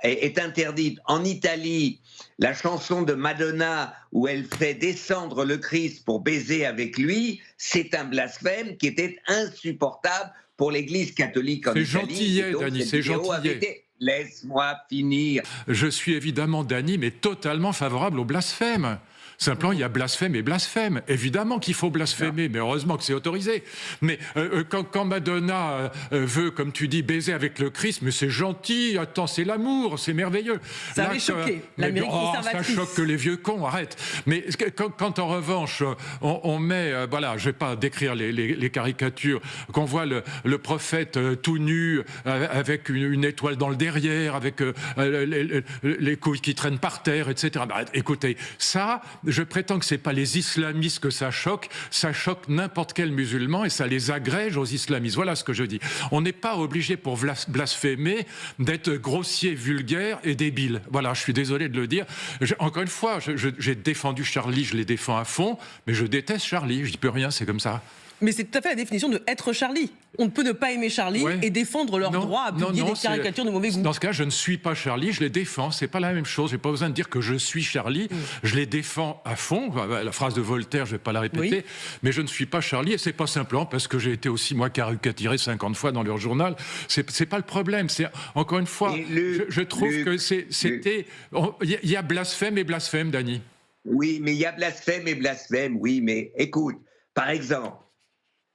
est interdite. En Italie, la chanson de Madonna où elle fait descendre le Christ pour baiser avec lui, c'est un blasphème qui était insupportable pour l'Église catholique en Italie. C'est gentillet, Dany, c'est gentillet. Laisse-moi finir. Je suis évidemment, Dany, mais totalement favorable au blasphème. Simplement, il y a blasphème et blasphème. Évidemment qu'il faut blasphémer, mais heureusement que c'est autorisé. Mais quand Madonna veut, comme tu dis, baiser avec le Christ, mais c'est gentil, attends, c'est l'amour, c'est merveilleux. Ça avait choqué l'Amérique conservatrice. Ça choque que les vieux cons, arrête. Mais quand en revanche, on met, voilà, je ne vais pas décrire les caricatures, qu'on voit le prophète tout nu, avec une étoile dans le derrière, avec les couilles qui traînent par terre, etc. Bah, écoutez, ça... Je prétends que ce n'est pas les islamistes que ça choque n'importe quel musulman et ça les agrège aux islamistes. Voilà ce que je dis. On n'est pas obligé pour blasphémer d'être grossier, vulgaire et débile. Voilà, je suis désolé de le dire. Encore une fois, j'ai défendu Charlie, je les défends à fond, mais je déteste Charlie, je n'y peux rien, c'est comme ça. Mais c'est tout à fait la définition de être Charlie. On ne peut ne pas aimer Charlie et défendre leur droit à publier des caricatures de mauvais goût. Dans ce cas, je ne suis pas Charlie, je les défends. C'est pas la même chose. J'ai pas besoin de dire que je suis Charlie. Je les défends à fond. La phrase de Voltaire, je vais pas la répéter. Mais je ne suis pas Charlie et c'est pas simplement parce que j'ai été aussi moi caricaturé 50 fois dans leur journal. C'est pas le problème. C'est encore une fois, je trouve que c'était. Il y a blasphème et blasphème, Dany. Oui, mais il y a blasphème et blasphème. Oui, mais écoute, par exemple.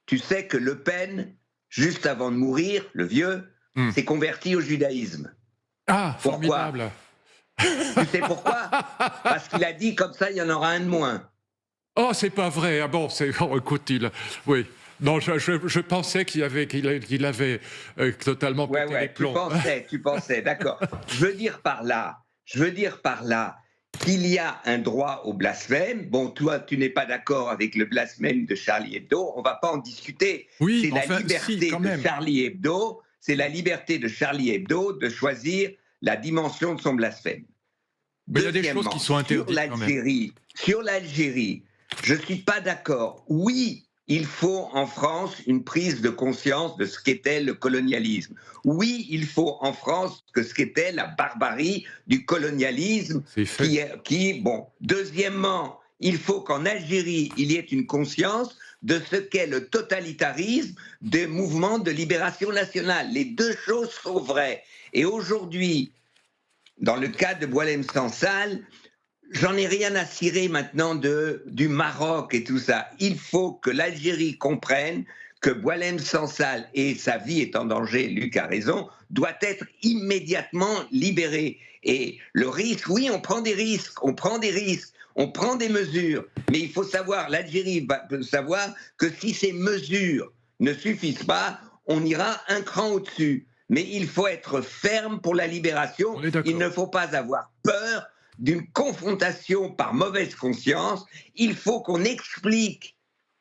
Tu sais que Le Pen, juste avant de mourir, le vieux, s'est converti au judaïsme. Ah, pourquoi? Formidable. Tu sais pourquoi? Parce qu'il a dit comme ça, il y en aura un de moins. Oh, c'est pas vrai. Ah bon, écoute, oui. Non, je pensais qu'il avait totalement pété les plombs. Tu pensais, d'accord. Je veux dire par là qu'il y a un droit au blasphème. Bon, toi, tu n'es pas d'accord avec le blasphème de Charlie Hebdo, on ne va pas en discuter. Oui, c'est la liberté de Charlie Hebdo, c'est la liberté de Charlie Hebdo de choisir la dimension de son blasphème. Mais il y a des choses qui sont interdites quand même. Sur l'Algérie, je ne suis pas d'accord. Oui, il faut en France une prise de conscience de ce qu'était le colonialisme. Oui, il faut en France que ce qu'était la barbarie du colonialisme. Bon. Deuxièmement, il faut qu'en Algérie, il y ait une conscience de ce qu'est le totalitarisme des mouvements de libération nationale. Les deux choses sont vraies. Et aujourd'hui, dans le cas de Boualem Sansal, j'en ai rien à cirer maintenant du Maroc et tout ça. Il faut que l'Algérie comprenne que Boualem Sansal, et sa vie est en danger, Luc a raison, doit être immédiatement libéré. Et le risque, oui, on prend des risques, on prend des mesures, mais il faut savoir, l'Algérie va savoir que si ces mesures ne suffisent pas, on ira un cran au-dessus. Mais il faut être ferme pour la libération, il ne faut pas avoir peur d'une confrontation par mauvaise conscience. Il faut qu'on explique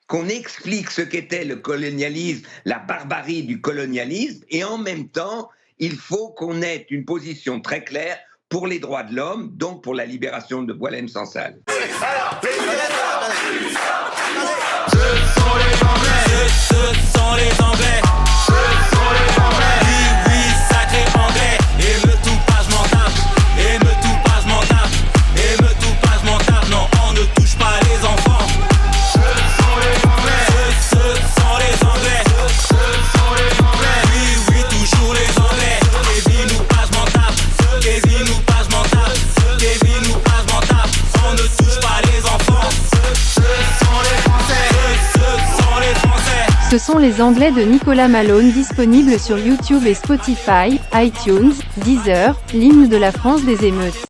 ce qu'était le colonialisme, la barbarie du colonialisme, et en même temps, il faut qu'on ait une position très claire pour les droits de l'homme, donc pour la libération de Boualem Sansal. Ce sont les Anglais de Nicolas Malone, disponibles sur YouTube et Spotify, iTunes, Deezer, l'hymne de la France des émeutes.